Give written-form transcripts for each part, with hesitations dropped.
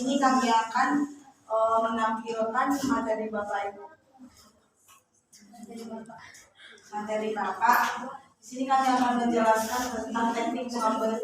sini kami akan menampilkan materi Bapak Ibu. Materi Bapak. Di sini kami akan menjelaskan tentang teknik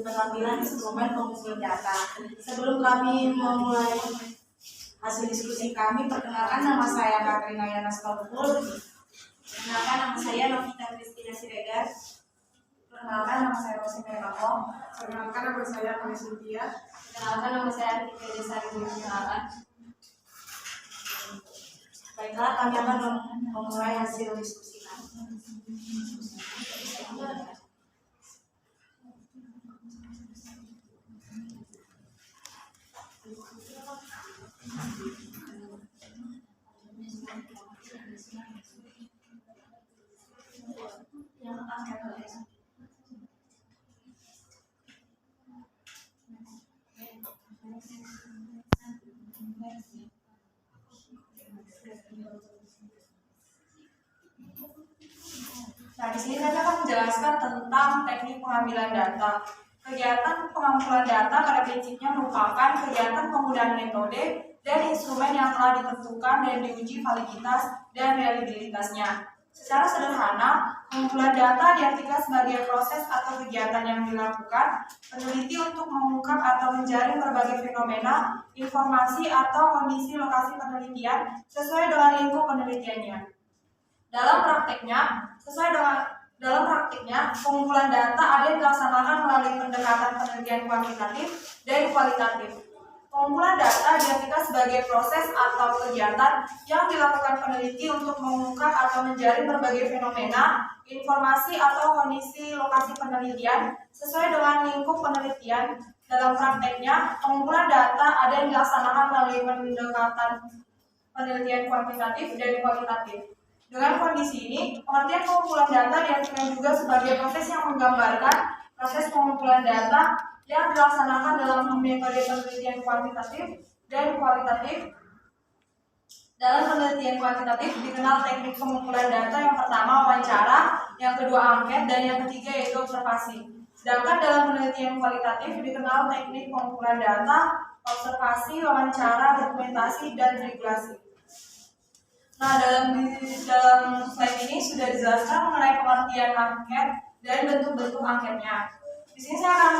pengambilan instrumen pengumpulan data. Sebelum kami memulai hasil diskusi kami, perkenalkan nama saya Katrina Yana Stolpul. Perkenalkan nama saya Novita Kristina Siregar. Perkenalkan nama saya Rosemary Bako. Perkenalkan nama saya Kami Cynthia. Perkenalkan nama saya Artika Desari. Perkenalkan. Baiklah, kami akan memulai hasil diskusi kami. Nah, di sini kami akan menjelaskan tentang teknik pengambilan data. Kegiatan pengumpulan data pada prinsipnya merupakan kegiatan penggunaan metode dan instrumen yang telah ditentukan dan diuji validitas dan reliabilitasnya. Secara sederhana, pengumpulan data diartikan sebagai proses atau kegiatan yang dilakukan peneliti untuk mengungkap atau menjaring berbagai fenomena, informasi atau kondisi lokasi penelitian sesuai dengan lingkup penelitiannya. Dalam prakteknya, pengumpulan data ada yang dilaksanakan melalui pendekatan penelitian kuantitatif dan kualitatif. Pengumpulan data diartikan sebagai proses atau kegiatan yang dilakukan peneliti untuk mengungkap atau menjaring berbagai fenomena, informasi atau kondisi lokasi penelitian sesuai dengan lingkup penelitian. Dalam prakteknya, pengumpulan data ada yang dilaksanakan melalui pendekatan penelitian kuantitatif dan kualitatif. Dengan kondisi ini, pengertian pengumpulan data diartikan juga sebagai proses yang menggambarkan proses pengumpulan data yang dilaksanakan dalam metode penelitian kuantitatif dan kualitatif. Dalam penelitian kuantitatif dikenal teknik pengumpulan data, yang pertama wawancara, yang kedua angket, dan yang ketiga yaitu observasi. Sedangkan dalam penelitian kualitatif dikenal teknik pengumpulan data, observasi, wawancara, dokumentasi, dan regulasi. Nah, dalam slide ini sudah dijelaskan mengenai pengertian angket dan bentuk-bentuk angketnya. Di sini saya akan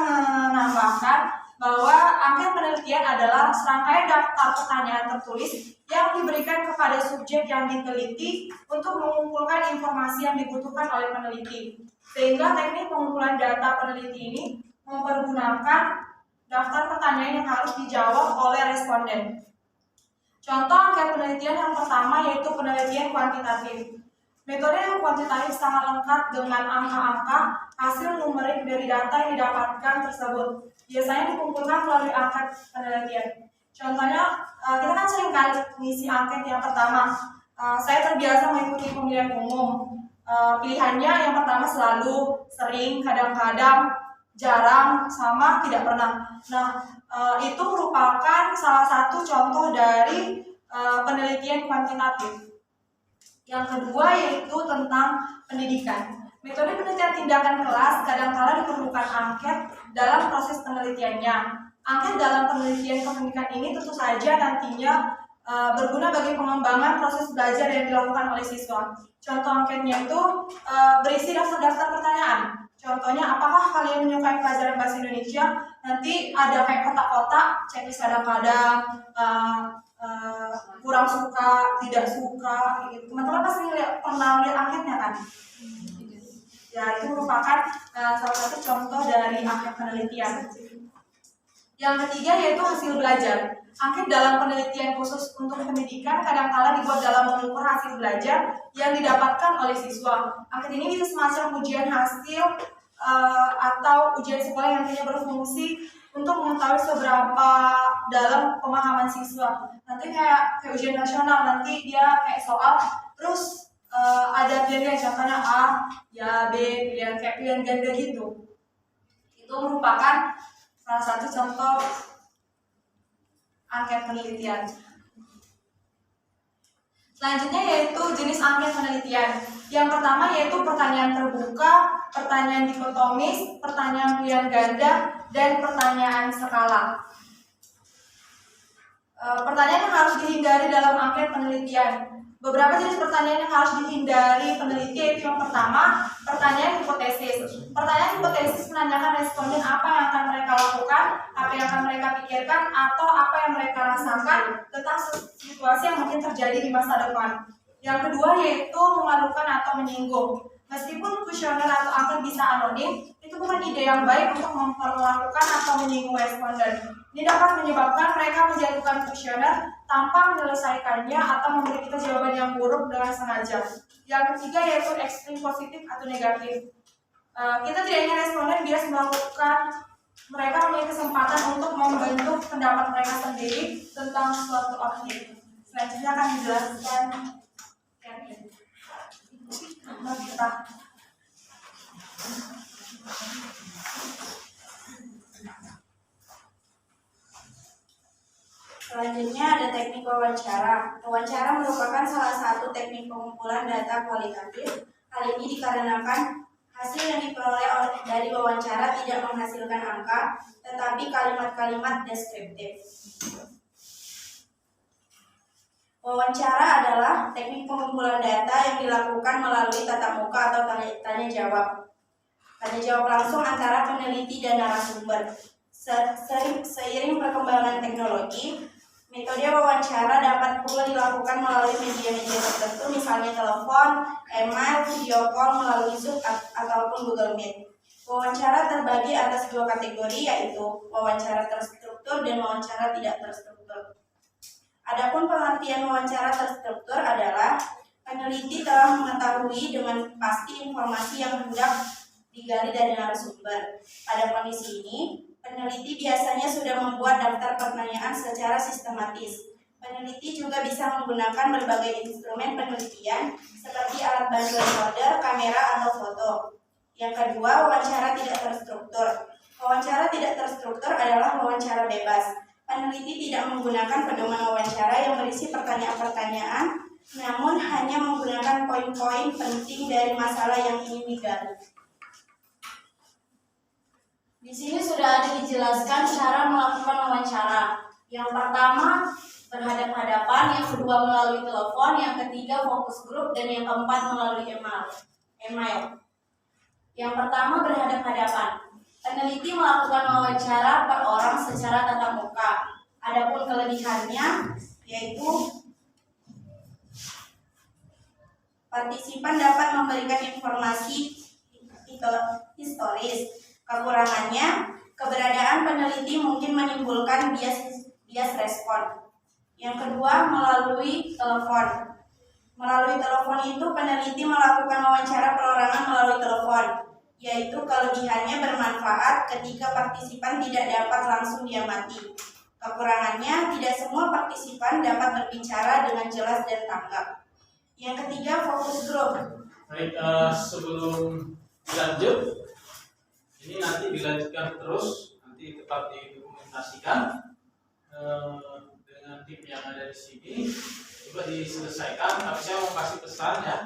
menambahkan bahwa angket penelitian adalah serangkaian daftar pertanyaan tertulis yang diberikan kepada subjek yang diteliti untuk mengumpulkan informasi yang dibutuhkan oleh peneliti. Sehingga teknik pengumpulan data peneliti ini mempergunakan daftar pertanyaan yang harus dijawab oleh responden. Contoh angket penelitian yang pertama yaitu penelitian kuantitatif. Metode yang kuantitatif sangat lengkap dengan angka-angka hasil numerik dari data yang didapatkan tersebut. Biasanya dikumpulkan melalui angket penelitian. Contohnya, kita kan sering kali mengisi angket yang pertama. Saya terbiasa mengikuti pemilihan umum. Pilihannya yang pertama selalu, sering, kadang-kadang, jarang, sama, tidak pernah. Nah, itu merupakan salah satu contoh dari penelitian kuantitatif. Yang kedua yaitu tentang pendidikan. Metode penelitian tindakan kelas kadang-kala diperlukan angket dalam proses penelitiannya. Angket dalam penelitian pendidikan ini tentu saja nantinya berguna bagi pengembangan proses belajar yang dilakukan oleh siswa. Contoh angketnya itu berisi daftar pertanyaan. Contohnya, apakah kalian menyukai pelajaran bahasa Indonesia? Nanti ada kayak kotak-kotak, checklist kadang-kadang, kurang suka, tidak suka, gitu. Teman-teman pasti pernah lihat angketnya kan? Ya, itu merupakan salah satu contoh dari angket penelitian. Yang ketiga yaitu hasil belajar. Angket dalam penelitian khusus untuk pendidikan kadang-kala dibuat dalam mengukur hasil belajar yang didapatkan oleh siswa. Angket ini bisa semacam ujian hasil atau ujian sekolah yang nantinya berfungsi untuk mengetahui seberapa dalam pemahaman siswa. Nanti kayak ujian nasional, nanti dia kayak soal, terus ada pilihan contohnya A, ya B, pilihan ganda gitu. Itu merupakan salah satu contoh angket penelitian. Selanjutnya yaitu jenis angket penelitian. Yang pertama yaitu pertanyaan terbuka, pertanyaan dikotomis, pertanyaan pilihan ganda, dan pertanyaan skala. Pertanyaan yang harus dihindari dalam angket penelitian. Beberapa jenis pertanyaan yang harus dihindari peneliti yaitu yang pertama, pertanyaan hipotesis. Pertanyaan hipotesis menanyakan responden apa yang akan mereka lakukan, apa yang akan mereka pikirkan, atau apa yang mereka rasakan tentang situasi yang mungkin terjadi di masa depan. Yang kedua yaitu memalukan atau menyinggung. Meskipun kuesioner atau angket bisa anonim, itu bukan ide yang baik untuk memperlakukan atau menyinggung responden. Ini dapat menyebabkan mereka menjatuhkan kuesioner tanpa menyelesaikannya atau memberi kita jawaban yang buruk dengan sengaja. Yang ketiga yaitu ekstrim positif atau negatif. Kita tidak ingin responden bias melakukan, mereka memiliki kesempatan untuk membentuk pendapat mereka sendiri tentang suatu objek. Selanjutnya akan dijelaskan kita. Selanjutnya ada teknik wawancara. Wawancara merupakan salah satu teknik pengumpulan data kualitatif. Hal ini dikarenakan hasil yang diperoleh dari wawancara tidak menghasilkan angka, tetapi kalimat-kalimat deskriptif. Wawancara adalah teknik pengumpulan data yang dilakukan melalui tatap muka atau tanya jawab. Tanya jawab langsung antara peneliti dan narasumber. Seiring perkembangan teknologi, metode wawancara dapat pula dilakukan melalui media-media tertentu, misalnya telepon, email, video call, melalui Zoom ataupun Google Meet. Wawancara terbagi atas dua kategori, yaitu wawancara terstruktur dan wawancara tidak terstruktur. Adapun pengertian wawancara terstruktur adalah peneliti telah mengetahui dengan pasti informasi yang hendak digali dari narasumber. Pada kondisi ini, peneliti biasanya sudah membuat daftar pertanyaan secara sistematis. Peneliti juga bisa menggunakan berbagai instrumen penelitian seperti alat bantu recorder, kamera, atau foto. Yang kedua, wawancara tidak terstruktur. Wawancara tidak terstruktur adalah wawancara bebas. Peneliti tidak menggunakan pedoman wawancara yang berisi pertanyaan-pertanyaan, namun hanya menggunakan poin-poin penting dari masalah yang ingin digali. Di sini sudah ada dijelaskan cara melakukan wawancara. Yang pertama, berhadap-hadapan, yang kedua melalui telepon, yang ketiga fokus grup, dan yang keempat melalui email. Yang pertama, berhadap-hadapan. Peneliti melakukan wawancara per orang secara tatap muka. Adapun kelebihannya yaitu partisipan dapat memberikan informasi historis. Kekurangannya, keberadaan peneliti mungkin menimbulkan bias respon. Yang kedua, melalui telepon. Melalui telepon itu peneliti melakukan wawancara perorangan melalui telepon, yaitu kelebihannya bermanfaat ketika partisipan tidak dapat langsung diamati. Kekurangannya, tidak semua partisipan dapat berbicara dengan jelas dan tanggap. Yang ketiga, fokus grup. Baik, sebelum lanjut, ini nanti dilanjutkan terus, nanti tetap didokumentasikan dengan tim yang ada di sini, juga diselesaikan. Tapi saya mau kasih pesan ya.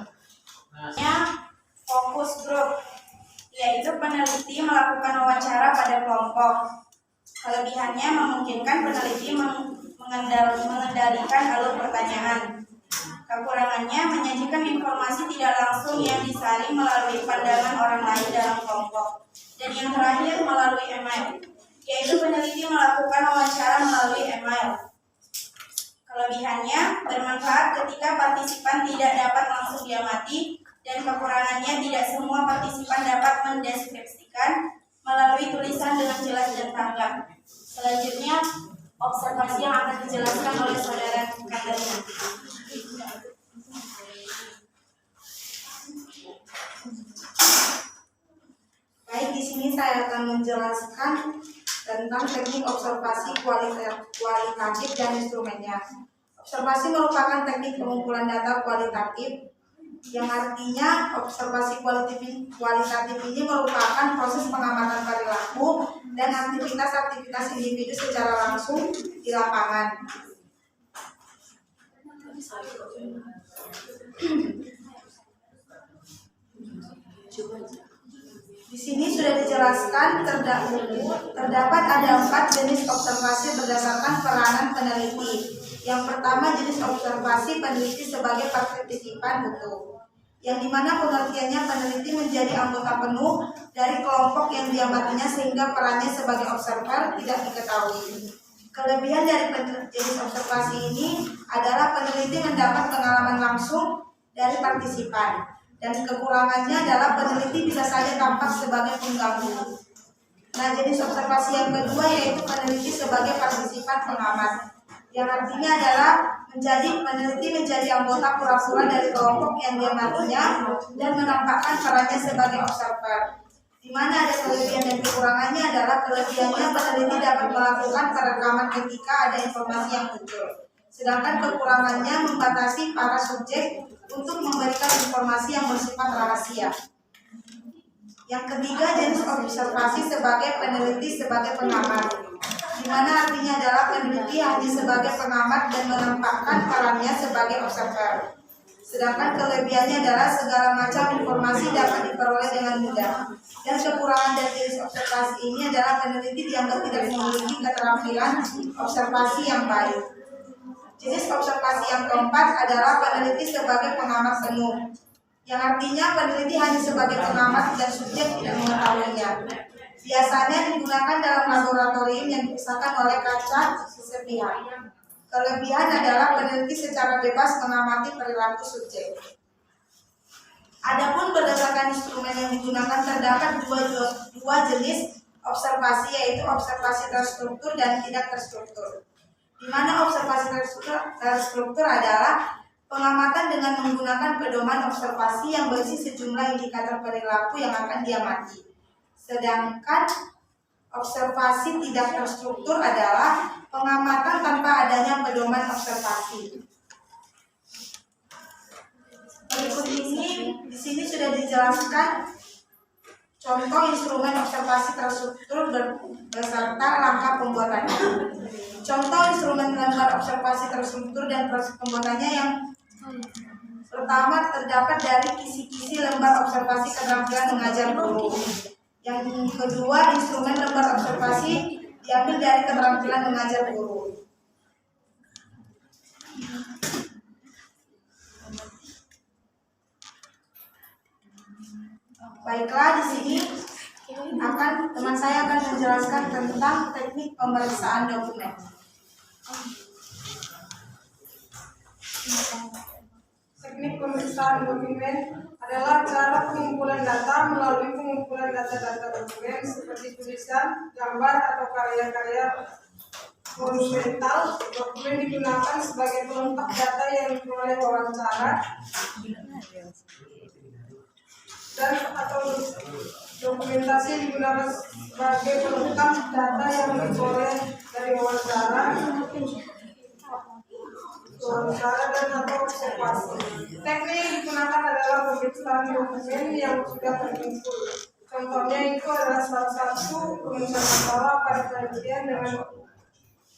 Fokus grup, yaitu peneliti melakukan wawancara pada kelompok. Kelebihannya memungkinkan peneliti mengendalikan alur pertanyaan. Kekurangannya, menyajikan informasi tidak langsung yang disaring melalui pandangan orang lain dalam kelompok. Dan yang terakhir, melalui email, yaitu peneliti melakukan wawancara melalui email. Kelebihannya, bermanfaat ketika partisipan tidak dapat langsung diamati, dan kekurangannya tidak semua partisipan dapat mendeskripsikan melalui tulisan dengan jelas dan tanggap. Selanjutnya, observasi yang akan dijelaskan oleh saudara Katerina. Baik, di sini saya akan menjelaskan tentang teknik observasi kualitatif dan instrumennya. Observasi merupakan teknik pengumpulan data kualitatif, yang artinya observasi kualitatif ini merupakan proses pengamatan perilaku dan aktivitas-aktivitas individu secara langsung di lapangan. Di sini sudah dijelaskan terdapat ada 4 jenis observasi berdasarkan peranan peneliti. Yang pertama, jenis observasi peneliti sebagai partisipan utuh, yang dimana pengertiannya peneliti menjadi anggota penuh dari kelompok yang diamatinya sehingga perannya sebagai observer tidak diketahui. Kelebihan dari jenis observasi ini adalah peneliti mendapat pengalaman langsung dari partisipan, dan kekurangannya adalah peneliti bisa saja tampak sebagai pengganggu. Nah, jenis observasi yang kedua yaitu peneliti sebagai partisipan pengamat, yang artinya adalah peneliti menjadi anggota pura-pura dari kelompok yang diamatinya dan menampakkan perannya sebagai observer. Di mana ada kelebihan dan kekurangannya adalah kelebihannya peneliti dapat melakukan perekaman ketika ada informasi yang muncul. Sedangkan kekurangannya membatasi para subjek untuk memberikan informasi yang bersifat rahasia. Yang ketiga, jenis observasi sebagai peneliti sebagai pengamat, di mana artinya adalah peneliti hanya sebagai pengamat dan menampakkan perannya sebagai observer. Sedangkan kelebihannya adalah segala macam informasi dapat diperoleh dengan mudah. Dan kekurangan dari jenis observasi ini adalah peneliti dianggap tidak memiliki keterampilan observasi yang baik. Jenis observasi yang keempat adalah peneliti sebagai pengamat penuh, yang artinya peneliti hanya sebagai pengamat dan subjek tidak mengetahuinya. Biasanya digunakan dalam laboratorium yang dipisahkan oleh kaca sepihak. Kelebihan adalah peneliti secara bebas mengamati perilaku subjek. Adapun berdasarkan instrumen yang digunakan terdapat dua jenis observasi, yaitu observasi terstruktur dan tidak terstruktur. Di mana observasi terstruktur adalah pengamatan dengan menggunakan pedoman observasi yang berisi sejumlah indikator perilaku yang akan diamati. Sedangkan observasi tidak terstruktur adalah pengamatan tanpa adanya pedoman observasi. Berikut ini di sini sudah dijelaskan contoh instrumen observasi terstruktur beserta langkah pembuatannya. Contoh instrumen lembar observasi terstruktur dan proses pembuatannya yang pertama terdapat dari kisi-kisi lembar observasi keterampilan mengajar guru. Yang kedua, instrumen lembar observasi diambil dari keterampilan mengajar guru. Baiklah, di sini teman saya akan menjelaskan tentang teknik pemeriksaan dokumen. Teknik pemeriksaan dokumen adalah cara pengumpulan data melalui pengumpulan data-data dokumen seperti tulisan, gambar, atau karya-karya monumental. Dokumen digunakan sebagai pelengkap data yang diperoleh wawancara dan atau dokumentasi digunakan sebagai pelengkap data yang diperoleh dari wawancara dan atau observasi. Teknik yang digunakan adalah pemeriksaan dokumen yang sudah terkumpul. Contohnya itu adalah salah satu pemecahan masalah pada penelitian dengan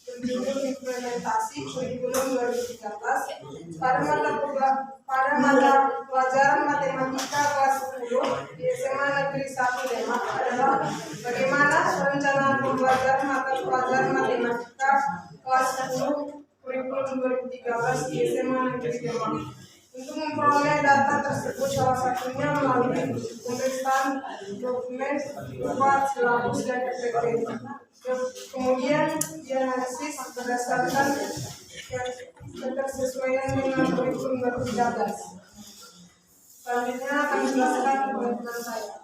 berjudul implementasi kurikulum 2013 pada mata pelajaran matematika kelas 10 di SMA Negeri 1 Demak adalah bagaimana perencanaan pembelajaran mata pelajaran matematika kelas 10 kurikulum 2013 di SMA Negeri Demak. Untuk memperoleh data tersebut salah satunya melalui pemeriksaan dokumen berupa silabus dan FPP. Kemudian dianalisis berdasarkan ketersesuaian dengan kurikulum 2013. Selanjutnya akan dijelaskan oleh teman saya.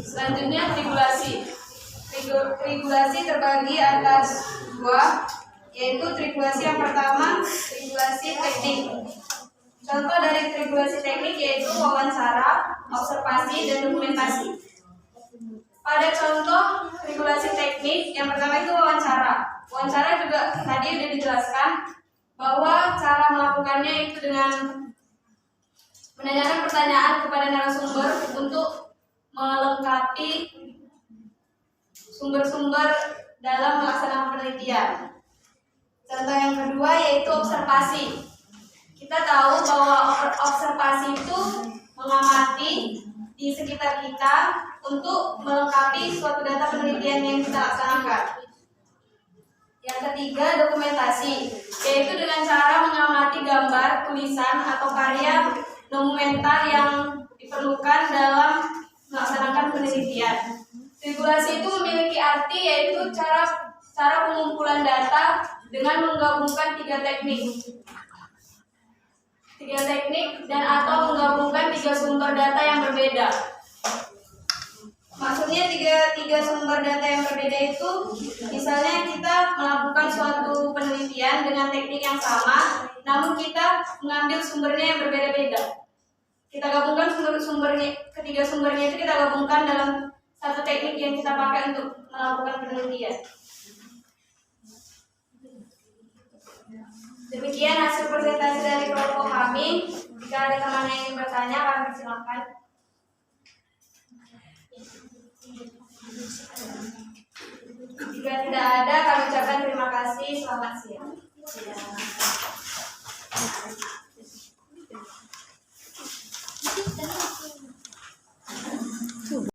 Selanjutnya tribulasi. Tribulasi terbagi atas dua, yaitu tribulasi yang pertama, tribulasi teknik. Contoh dari tribulasi teknik yaitu wawancara, observasi, dan dokumentasi. Pada contoh tribulasi teknik, yang pertama itu wawancara. Wawancara juga tadi sudah dijelaskan bahwa cara melakukannya itu dengan menanyakan pertanyaan kepada narasumber untuk melengkapi sumber-sumber dalam melaksanakan penelitian. Contoh yang kedua yaitu observasi. Kita tahu bahwa observasi itu mengamati di sekitar kita untuk melengkapi suatu data penelitian yang kita laksanakan. Yang ketiga, dokumentasi, yaitu dengan cara mengamati gambar, tulisan, atau karya dokumenter yang diperlukan dalam melaksanakan penelitian. Regulasi itu memiliki arti yaitu cara pengumpulan data dengan menggabungkan tiga teknik dan atau menggabungkan tiga sumber data yang berbeda. Maksudnya tiga sumber data yang berbeda itu, misalnya kita melakukan suatu penelitian dengan teknik yang sama, namun kita mengambil sumbernya yang berbeda-beda. Kita gabungkan ketiga sumbernya itu kita gabungkan dalam satu teknik yang kita pakai untuk melakukan penelitian. Demikian hasil presentasi dari kelompok kami. Jika ada teman yang ingin bertanya, kami persilakan. Jika tidak ada, kami ucapkan terima kasih. Selamat siang.